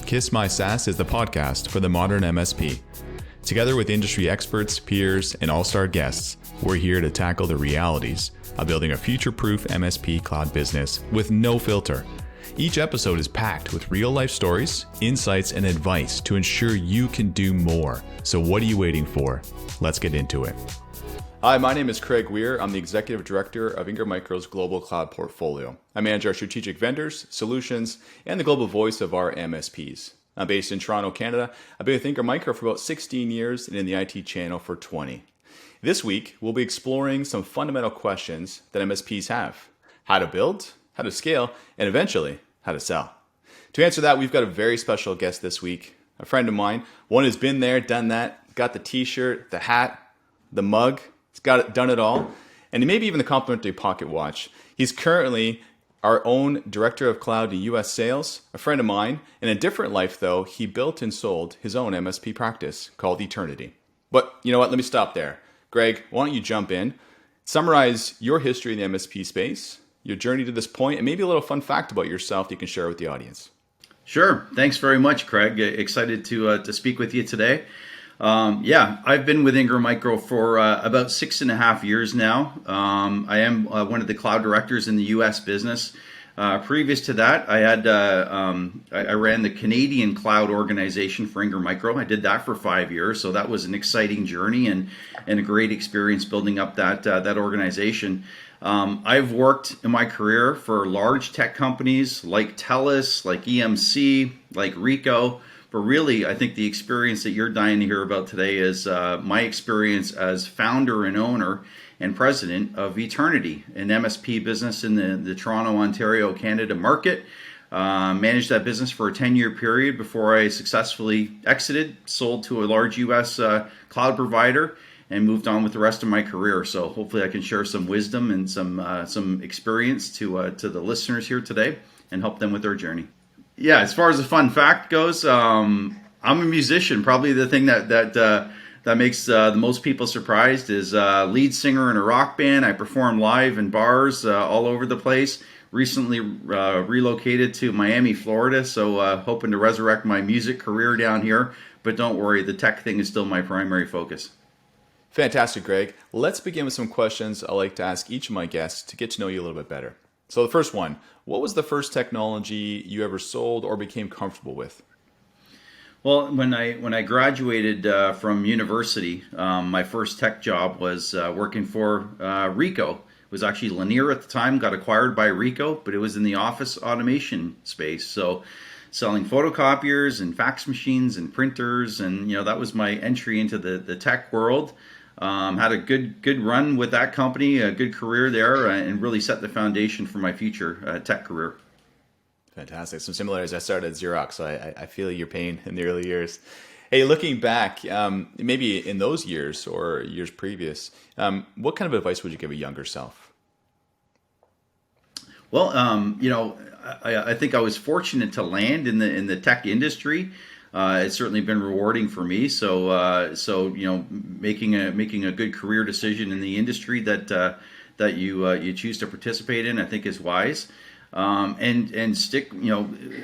Kiss My SaaS is the podcast for the modern MSP. Together with industry experts, peers, and all-star guests, we're here to tackle the realities of building a future-proof MSP cloud business with no filter. Each episode is packed with real-life stories, insights, and advice to ensure you can do more. So what are you waiting for? Let's get into it. Hi, my name is Craig Weir. I'm the Executive Director of Ingram Micro's Global Cloud Portfolio. I manage our strategic vendors, solutions, and the global voice of our MSPs. I'm based in Toronto, Canada. I've been with Ingram Micro for about 16 years and in the IT channel for 20. This week, we'll be exploring some fundamental questions that MSPs have. How to build, how to scale, and eventually, how to sell. To answer that, we've got a very special guest this week, a friend of mine, one who's been there, done that, got the t-shirt, the hat, the mug. He's done it all, and maybe even the complimentary pocket watch. He's currently our own Director of Cloud and US Sales, a friend of mine. In a different life, though, he built and sold his own MSP practice called Eternity. But you know what? Let me stop there. Greg, why don't you jump in, summarize your history in the MSP space, your journey to this point, and maybe a little fun fact about yourself you can share with the audience. Sure. Thanks very much, Craig. Excited to speak with you today. I've been with Ingram Micro for about 6.5 years now. I am one of the cloud directors in the U.S. business. Previous to that, I ran the Canadian cloud organization for Ingram Micro. I did that for 5 years, so that was an exciting journey and a great experience building up that organization. I've worked in my career for large tech companies like TELUS, like EMC, like Ricoh. But really, I think the experience that you're dying to hear about today is my experience as founder and owner and president of Eternity, an MSP business in the Toronto, Ontario, Canada market. Managed that business for a 10-year period before I successfully exited, sold to a large U.S. Cloud provider, and moved on with the rest of my career. So hopefully I can share some wisdom and some experience to the listeners here today and help them with their journey. Yeah, as far as a fun fact goes, I'm a musician. Probably the thing that makes the most people surprised is lead singer in a rock band. I perform live in bars all over the place. Recently relocated to Miami, Florida, so hoping to resurrect my music career down here. But don't worry, the tech thing is still my primary focus. Fantastic, Greg. Let's begin with some questions I like to ask each of my guests to get to know you a little bit better. So the first one, what was the first technology you ever sold or became comfortable with? Well, when I graduated from university, my first tech job was working for Ricoh. It was actually Lanier at the time, got acquired by Ricoh, but it was in the office automation space. So selling photocopiers and fax machines and printers, and that was my entry into the tech world. Had a good run with that company, a good career there, and really set the foundation for my future tech career. Fantastic. Some similarities. I started at Xerox, so I feel your pain in the early years. Hey, looking back, maybe in those years or years previous, what kind of advice would you give a younger self? Well, I think I was fortunate to land in the tech industry. It's certainly been rewarding for me. So making a good career decision in the industry that you choose to participate in, I think is wise. And stick.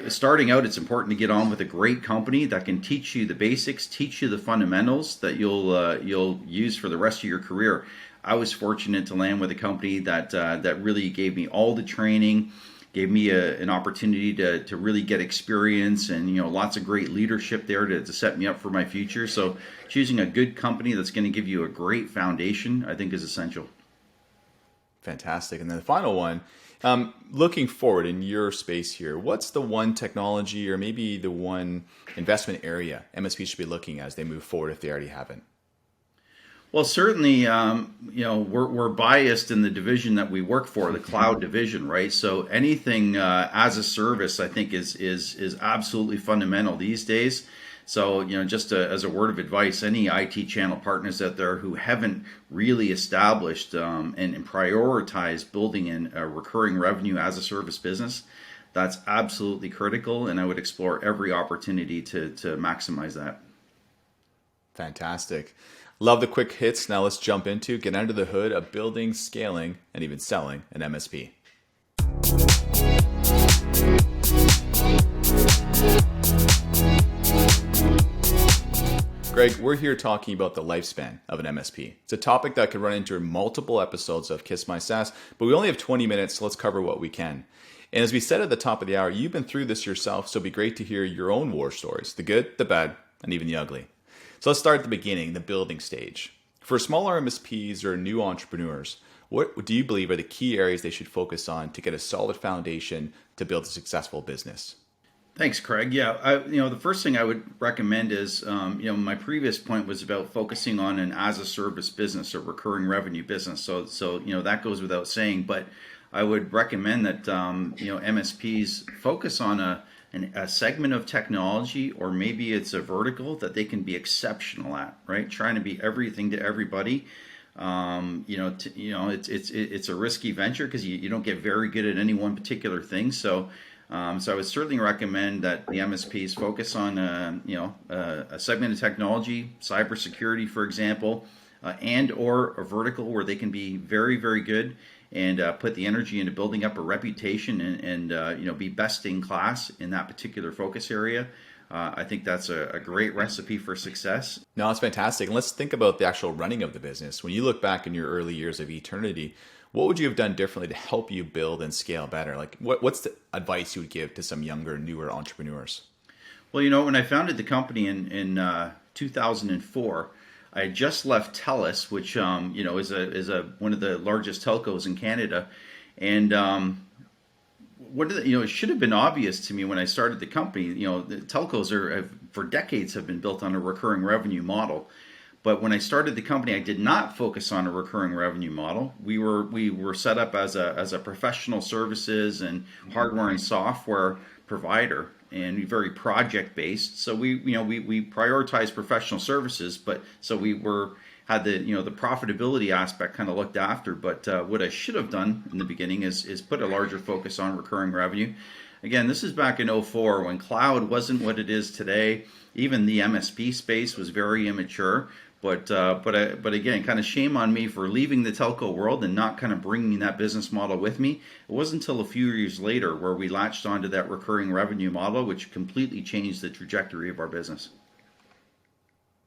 Starting out, it's important to get on with a great company that can teach you the basics, teach you the fundamentals that you'll use for the rest of your career. I was fortunate to land with a company that really gave me all the training. Gave me an opportunity to really get experience and lots of great leadership there to set me up for my future. So choosing a good company that's going to give you a great foundation, I think, is essential. Fantastic. And then the final one, looking forward in your space here, what's the one technology or maybe the one investment area MSPs should be looking at as they move forward if they already haven't? Well, certainly, we're biased in the division that we work for, the cloud division, right? So anything as a service, I think, is absolutely fundamental these days. So, just as a word of advice, any IT channel partners out there who haven't really established and prioritized building in a recurring revenue as a service business, that's absolutely critical, and I would explore every opportunity to maximize that. Fantastic. Love the quick hits. Now let's jump into get under the hood of building, scaling, and even selling an MSP. Greg, we're here talking about the lifespan of an MSP. It's a topic that could run into multiple episodes of Kiss My SaaS, but we only have 20 minutes, so let's cover what we can. And as we said at the top of the hour, you've been through this yourself, so it'd be great to hear your own war stories, the good, the bad, and even the ugly. So let's start at the beginning, the building stage. For smaller MSPs or new entrepreneurs, what do you believe are the key areas they should focus on to get a solid foundation to build a successful business? Thanks, Craig. Yeah, the first thing I would recommend is, my previous point was about focusing on an as-a-service business or recurring revenue business. So that goes without saying. But I would recommend that MSPs focus on a segment of technology, or maybe it's a vertical that they can be exceptional at. Right, trying to be everything to everybody. It's a risky venture because you don't get very good at any one particular thing. So I would certainly recommend that the MSPs focus on a segment of technology, cybersecurity, for example, and or a vertical where they can be very, very good and put the energy into building up a reputation and be best in class in that particular focus area. I think that's a great recipe for success. No, that's fantastic. And let's think about the actual running of the business. When you look back in your early years of eternity, what would you have done differently to help you build and scale better? Like, what's the advice you would give to some younger, newer entrepreneurs? Well, when I founded the company in 2004, I had just left TELUS, which is one of the largest telcos in Canada, and it should have been obvious to me when I started the company. The telcos for decades have been built on a recurring revenue model. But when I started the company, I did not focus on a recurring revenue model. We were set up as a professional services and hardware and software provider, and very project based. So we prioritized professional services, but so had the profitability aspect kind of looked after. But what I should have done in the beginning is put a larger focus on recurring revenue. Again, this is back in 2004 when cloud wasn't what it is today. Even the MSP space was very immature. But again, kind of shame on me for leaving the telco world and not kind of bringing that business model with me. It wasn't until a few years later where we latched onto that recurring revenue model, which completely changed the trajectory of our business.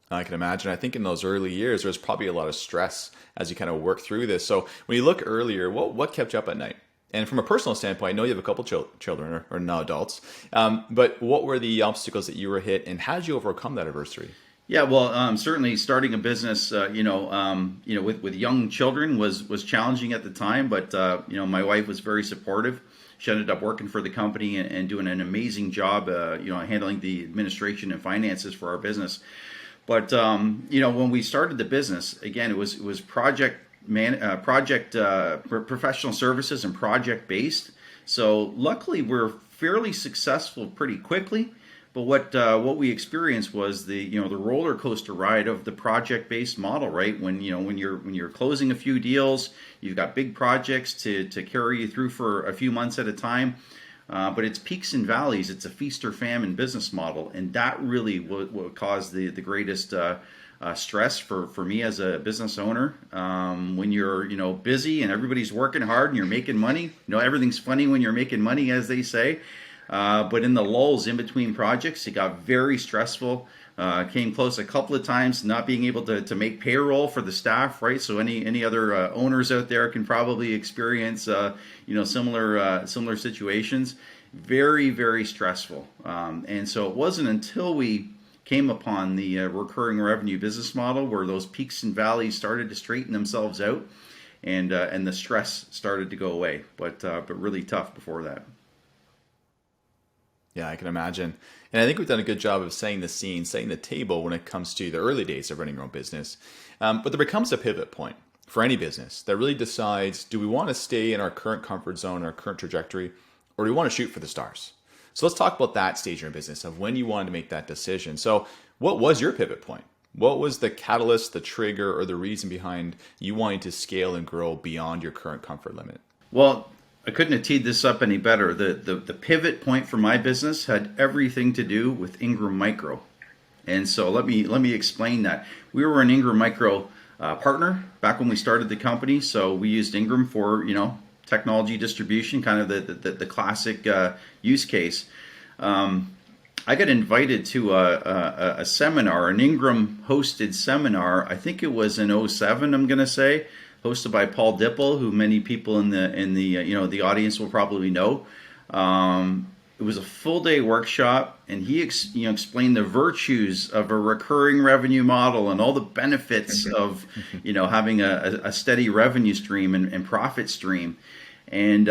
I can imagine. I think in those early years, there was probably a lot of stress as you kind of work through this. So when you look earlier, what kept you up at night? And from a personal standpoint, I know you have a couple children or now adults, but what were the obstacles that you were hit, and how did you overcome that adversity? Yeah, well, certainly starting a business, with young children was challenging at the time, but my wife was very supportive. She ended up working for the company and doing an amazing job, handling the administration and finances for our business. But when we started the business, again, it was professional services and project based. So luckily, we're fairly successful pretty quickly. But what we experienced was the roller coaster ride of the project based model, right? When you're closing a few deals, you've got big projects to carry you through for a few months at a time. But it's peaks and valleys. It's a feast or famine business model, and that really what caused the greatest stress for me as a business owner. When you're busy and everybody's working hard and you're making money, everything's funny when you're making money, as they say. But in the lulls in between projects, it got very stressful. Came close a couple of times not being able to make payroll for the staff, right? So any other owners out there can probably experience similar situations. Very, very stressful. And so it wasn't until we came upon the recurring revenue business model where those peaks and valleys started to straighten themselves out, and the stress started to go away. But really tough before that. Yeah, I can imagine. And I think we've done a good job of setting the scene, setting the table when it comes to the early days of running your own business. But there becomes a pivot point for any business that really decides, do we want to stay in our current comfort zone, our current trajectory, or do we want to shoot for the stars? So let's talk about that stage in your business of when you wanted to make that decision. So what was your pivot point? What was the catalyst, the trigger, or the reason behind you wanting to scale and grow beyond your current comfort limit? Well, I couldn't have teed this up any better. The pivot point for my business had everything to do with Ingram Micro. And so let me explain that. We were an Ingram Micro partner back when we started the company. So we used Ingram for, technology distribution, kind of the classic use case. I got invited to a seminar, an Ingram hosted seminar. I think it was in '07. I'm going to say, hosted by Paul Dipple, who many people in the audience will probably know. It was a full day workshop, and he explained the virtues of a recurring revenue model and all the benefits of having a steady revenue stream and profit stream. And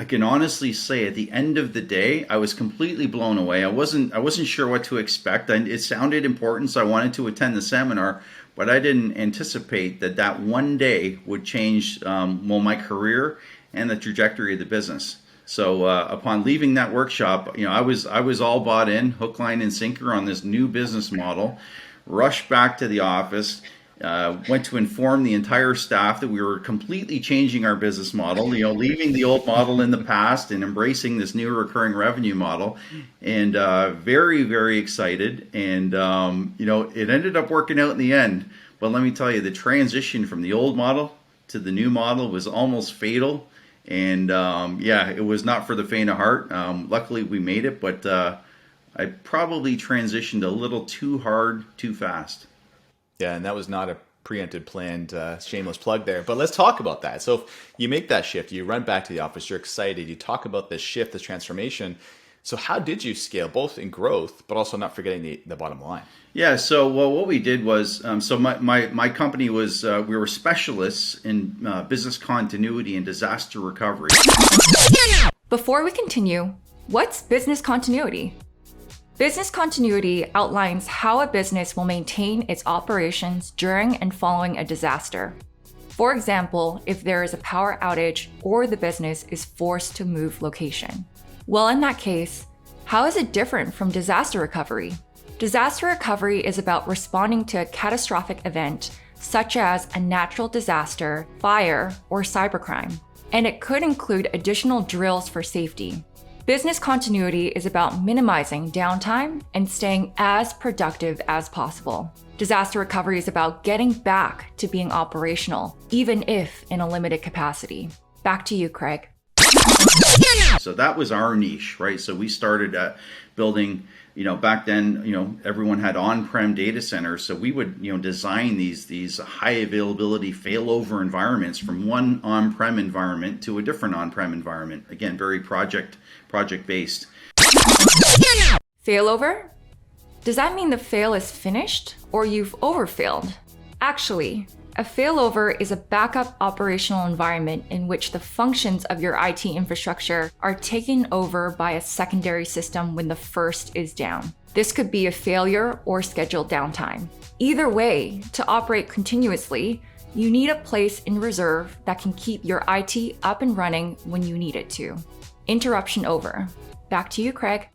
I can honestly say at the end of the day, I was completely blown away. I wasn't sure what to expect. It sounded important, so I wanted to attend the seminar, but I didn't anticipate that one day would change my career and the trajectory of the business. So upon leaving that workshop, I was all bought in, hook, line, and sinker on this new business model. Rushed back to the office. Went to inform the entire staff that we were completely changing our business model, leaving the old model in the past and embracing this new recurring revenue model, and very, very excited. And, it ended up working out in the end. But let me tell you, the transition from the old model to the new model was almost fatal. And it was not for the faint of heart. Luckily, we made it, but I probably transitioned a little too hard, too fast. Yeah, and that was not a preempted, planned, shameless plug there. But let's talk about that. So if you make that shift, you run back to the office, you're excited, you talk about this shift, this transformation. So how did you scale, both in growth, but also not forgetting the bottom line? Yeah, so what we did was, my company was, we were specialists in business continuity and disaster recovery. Before we continue, what's business continuity? Business continuity outlines how a business will maintain its operations during and following a disaster. For example, if there is a power outage or the business is forced to move location. Well, in that case, how is it different from disaster recovery? Disaster recovery is about responding to a catastrophic event, such as a natural disaster, fire, or cybercrime, and it could include additional drills for safety. Business continuity is about minimizing downtime and staying as productive as possible. Disaster recovery is about getting back to being operational, even if in a limited capacity. Back to you, Craig. So that was our niche, right? So we started building, back then, everyone had on-prem data centers. So we would, design these high availability failover environments from one on-prem environment to a different on-prem environment. Again, very project-based. Failover? Does that mean the fail is finished or you've overfailed? Actually, a failover is a backup operational environment in which the functions of your IT infrastructure are taken over by a secondary system when the first is down. This could be a failure or scheduled downtime. Either way, to operate continuously, you need a place in reserve that can keep your IT up and running when you need it to. Interruption over. Back to you, Craig.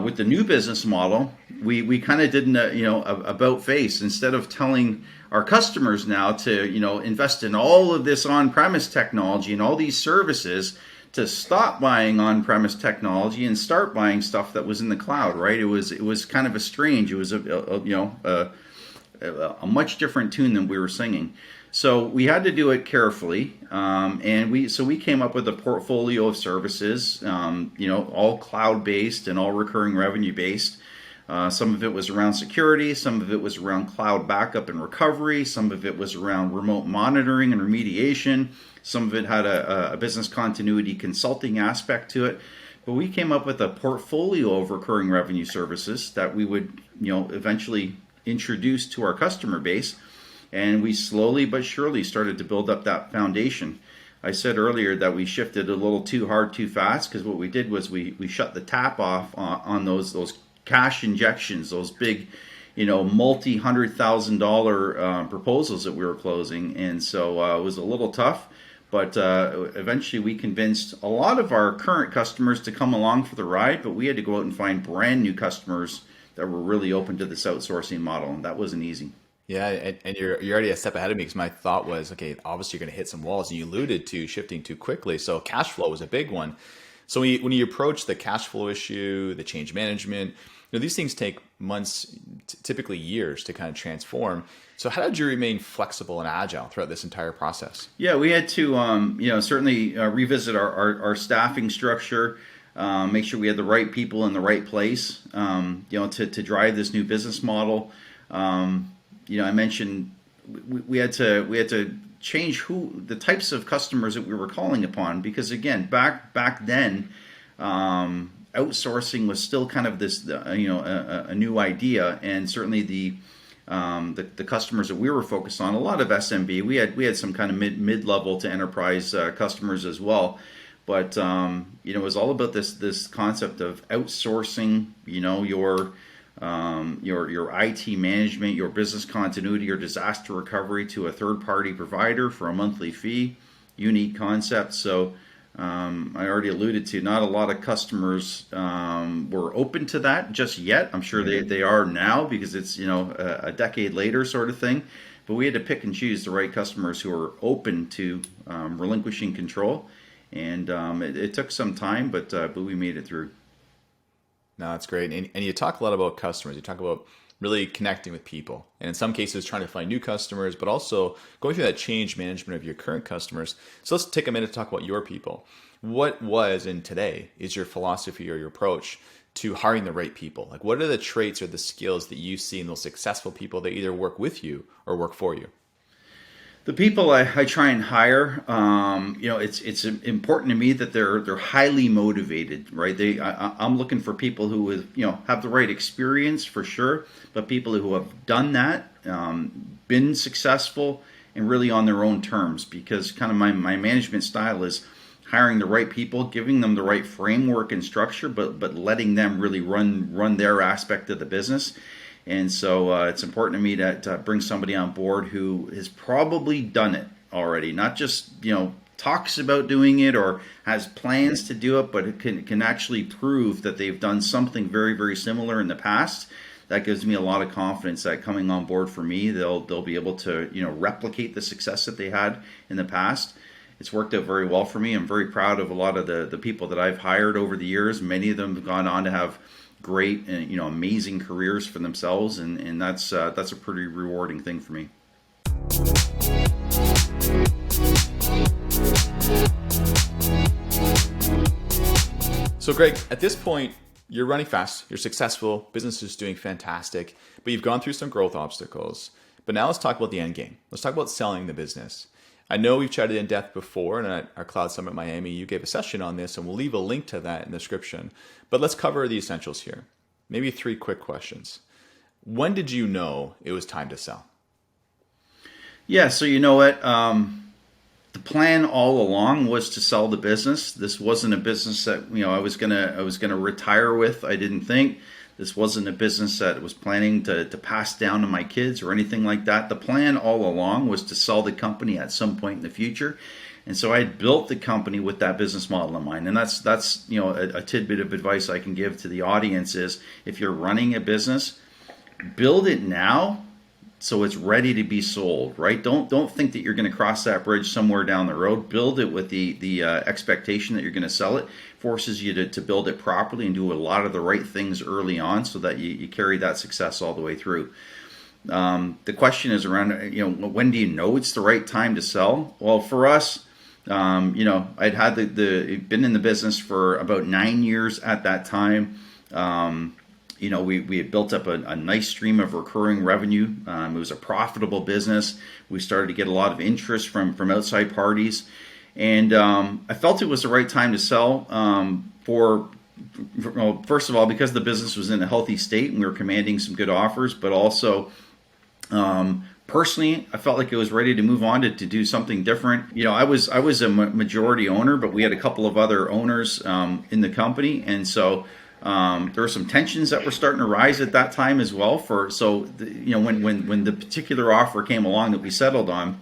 With the new business model, we kind of did about face. Instead of telling our customers now to invest in all of this on-premise technology and all these services, to stop buying on-premise technology and start buying stuff that was in the cloud. Right? It was kind of strange. It was a much different tune than we were singing. So we had to do it carefully, and we came up with a portfolio of services, all cloud-based and all recurring revenue-based. Some of it was around security, some of it was around cloud backup and recovery, some of it was around remote monitoring and remediation, some of it had a business continuity consulting aspect to it. But we came up with a portfolio of recurring revenue services that we would, eventually introduce to our customer base. And we slowly but surely started to build up that foundation. I said earlier that we shifted a little too hard, too fast, because what we did was we shut the tap off on those cash injections, those big, multi-$100,000 proposals that we were closing. And so it was a little tough, but eventually we convinced a lot of our current customers to come along for the ride, but we had to go out and find brand new customers that were really open to this outsourcing model, and that wasn't easy. Yeah, and you're already a step ahead of me, because my thought was, okay, obviously you're going to hit some walls, and you alluded to shifting too quickly. So cash flow was a big one. So when you approach the cash flow issue, the change management, these things take months, typically years, to kind of transform. So how did you remain flexible and agile throughout this entire process? Yeah, we had to certainly revisit our staffing structure. make sure we had the right people in the right place, to drive this new business model. I mentioned we had to change the types of customers that we were calling upon, because again, back then, outsourcing was still kind of this, a new idea, and certainly the customers that we were focused on, a lot of SMB. We had some kind of mid-level to enterprise customers as well, but it was all about this concept of outsourcing, your IT management, your business continuity, your disaster recovery to a third-party provider for a monthly fee. Unique concept. So I already alluded to, not a lot of customers were open to that just yet. I'm sure they are now, because it's a decade later sort of thing. But we had to pick and choose the right customers who are open to relinquishing control, and it took some time, but we made it through. No, that's great. And you talk a lot about customers. You talk about really connecting with people. And in some cases, trying to find new customers, but also going through that change management of your current customers. So let's take a minute to talk about your people. What was, and today, is your philosophy or your approach to hiring the right people? Like, what are the traits or the skills that you see in those successful people that either work with you or work for you? The people I try and hire, it's important to me that they're highly motivated, right? I'm looking for people who have the right experience for sure, but people who have done that, been successful, and really on their own terms. Because kind of my management style is hiring the right people, giving them the right framework and structure, but letting them really run their aspect of the business. And so it's important to me to bring somebody on board who has probably done it already, not just talks about doing it or has plans to do it, but can actually prove that they've done something very, very similar in the past. That gives me a lot of confidence that coming on board for me, they'll be able to replicate the success that they had in the past. It's worked out very well for me. I'm very proud of a lot of the people that I've hired over the years. Many of them have gone on to have great and amazing careers for themselves, and that's a pretty rewarding thing for me. So Greg, at this point, you're running fast, you're successful, business is doing fantastic, but you've gone through some growth obstacles. But now let's talk about the end game. Let's talk about selling the business. I know we've chatted in depth before, and at our Cloud Summit Miami, you gave a session on this, and we'll leave a link to that in the description. But let's cover the essentials here. Maybe 3 quick questions. When did you know it was time to sell? Yeah, so you know what? The plan all along was to sell the business. This wasn't a business that I was gonna retire with. I didn't think. This wasn't a business that I was planning to pass down to my kids or anything like that. The plan all along was to sell the company at some point in the future. And so I had built the company with that business model in mind. And that's a tidbit of advice I can give to the audience is, if you're running a business, build it now so it's ready to be sold, right? Don't think that you're going to cross that bridge somewhere down the road. Build it with the expectation that you're going to sell it. Forces you to build it properly and do a lot of the right things early on so that you carry that success all the way through. The question is around, when do you know it's the right time to sell? Well, for us, I'd had been in the business for about 9 years at that time. We had built up a nice stream of recurring revenue. It was a profitable business. We started to get a lot of interest from outside parties. And I felt it was the right time to sell first of all, because the business was in a healthy state and we were commanding some good offers, but also personally, I felt like it was ready to move on to do something different. I was a majority owner, but we had a couple of other owners in the company, and so there were some tensions that were starting to rise at that time as well. When the particular offer came along that we settled on,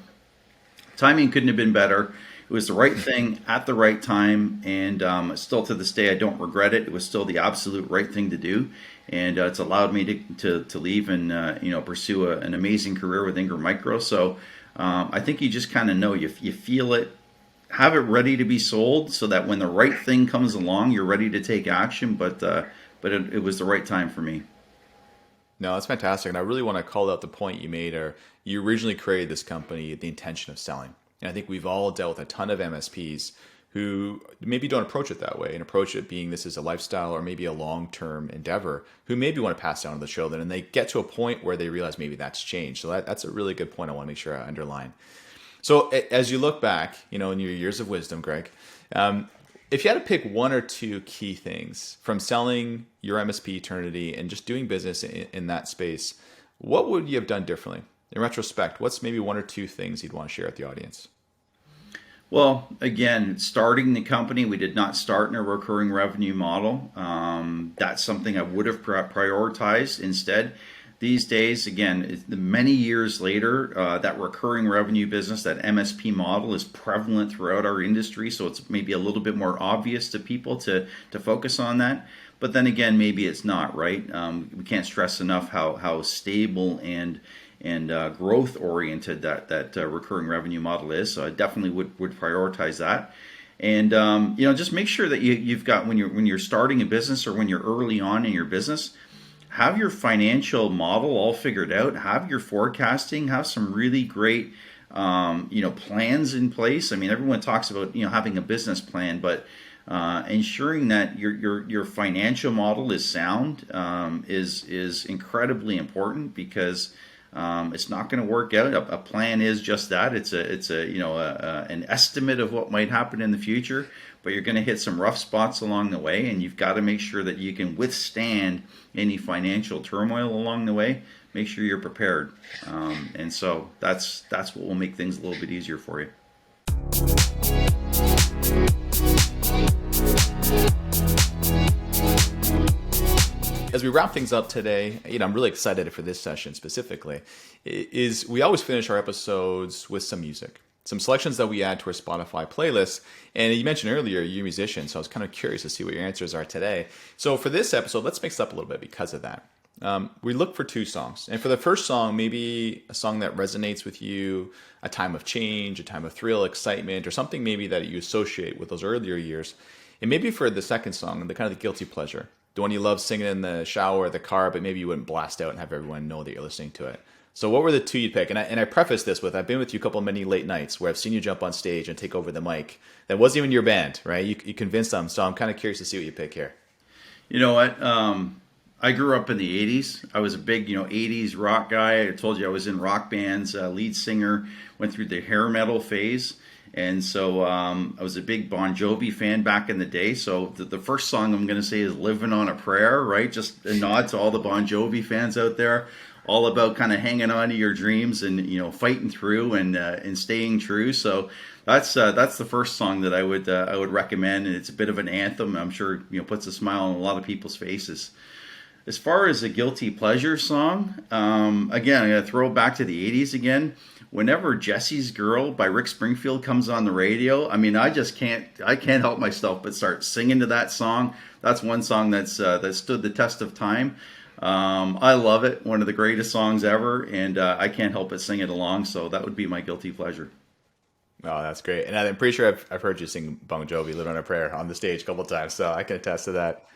timing couldn't have been better. It was the right thing at the right time, and still to this day, I don't regret it. It was still the absolute right thing to do, and it's allowed me to leave and pursue an amazing career with Ingram Micro. So I think you just kind of know, you feel it, have it ready to be sold, so that when the right thing comes along, you're ready to take action. But it was the right time for me. No, that's fantastic, and I really want to call out the point you made. You originally created this company with the intention of selling. And I think we've all dealt with a ton of MSPs who maybe don't approach it that way and approach it being this is a lifestyle or maybe a long-term endeavor, who maybe want to pass down to the children, and they get to a point where they realize maybe that's changed. So that's a really good point I want to make sure I underline. So as you look back, in your years of wisdom, Greg, if you had to pick one or two key things from selling your MSP eternity and just doing business in that space, what would you have done differently? In retrospect, what's maybe one or two things you'd want to share with the audience? Well, again, starting the company, we did not start in a recurring revenue model. That's something I would have prioritized instead. These days, again, many years later, that recurring revenue business, that MSP model is prevalent throughout our industry. So it's maybe a little bit more obvious to people to focus on that. But then again, maybe it's not, right? We can't stress enough how stable and growth oriented that recurring revenue model is. So I definitely would prioritize that. And just make sure that you've got, when you're starting a business or when you're early on in your business, have your financial model all figured out, have your forecasting, have some really great plans in place. I mean, everyone talks about having a business plan, but ensuring that your financial model is sound is incredibly important, because it's not going to work out. A plan is just that. It's an estimate of what might happen in the future, but you're going to hit some rough spots along the way, and you've got to make sure that you can withstand any financial turmoil along the way. Make sure you're prepared, and so that's what will make things a little bit easier for you. As we wrap things up today, I'm really excited for this session specifically, is we always finish our episodes with some music, some selections that we add to our Spotify playlist. And you mentioned earlier you're a musician, so I was kind of curious to see what your answers are today. So for this episode, let's mix it up a little bit because of that. We look for two songs. And for the first song, maybe a song that resonates with you, a time of change, a time of thrill, excitement, or something maybe that you associate with those earlier years. And maybe for the second song, the kind of the guilty pleasure, the one you love singing in the shower or the car, but maybe you wouldn't blast out and have everyone know that you're listening to it. So what were the two you'd pick? And I preface this with, I've been with you a couple of many late nights where I've seen you jump on stage and take over the mic. That wasn't even your band, right? You convinced them. So I'm kind of curious to see what you pick here. You know what? I grew up in the 80s. I was a big, 80s rock guy. I told you I was in rock bands, lead singer, went through the hair metal phase. And so I was a big Bon Jovi fan back in the day. So the first song I'm going to say is Living on a Prayer, right? Just a nod to all the Bon Jovi fans out there. All about kind of hanging on to your dreams and, fighting through and staying true. So that's the first song that I would recommend. And it's a bit of an anthem. I'm sure, puts a smile on a lot of people's faces. As far as a guilty pleasure song, again, I'm going to throw back to the 80s again. Whenever Jesse's Girl by Rick Springfield comes on the radio, I mean, I can't help myself but start singing to that song. That's one song that stood the test of time. I love it. One of the greatest songs ever, and I can't help but sing it along. So that would be my guilty pleasure. Oh, that's great. And I'm pretty sure I've heard you sing Bon Jovi, Live on a Prayer on the stage a couple of times, so I can attest to that.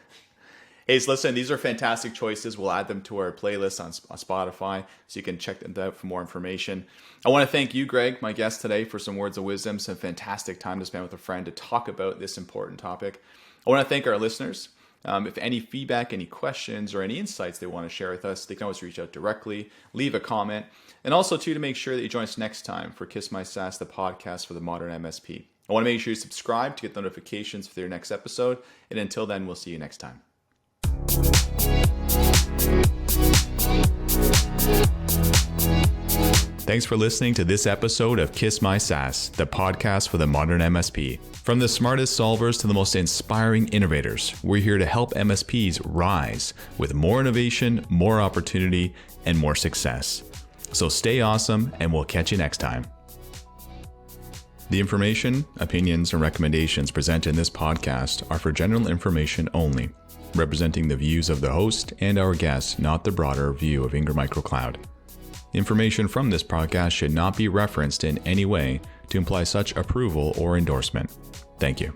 Hey, so listen, these are fantastic choices. We'll add them to our playlist on Spotify, so you can check them out for more information. I want to thank you, Greg, my guest today, for some words of wisdom, some fantastic time to spend with a friend to talk about this important topic. I want to thank our listeners. If any feedback, any questions, or any insights they want to share with us, they can always reach out directly, leave a comment, and also, too, to make sure that you join us next time for Kiss My SaaS, the podcast for the modern MSP. I want to make sure you subscribe to get notifications for their next episode, and until then, we'll see you next time. Thanks for listening to this episode of Kiss My SaaS, the podcast for the modern MSP. From the smartest solvers to the most inspiring innovators, we're here to help MSPs rise with more innovation, more opportunity, and more success. So stay awesome, and we'll catch you next time. The information, opinions, and recommendations presented in this podcast are for general information only, representing the views of the host and our guests, not the broader view of Ingram Micro Cloud. Information from this podcast should not be referenced in any way to imply such approval or endorsement. Thank you.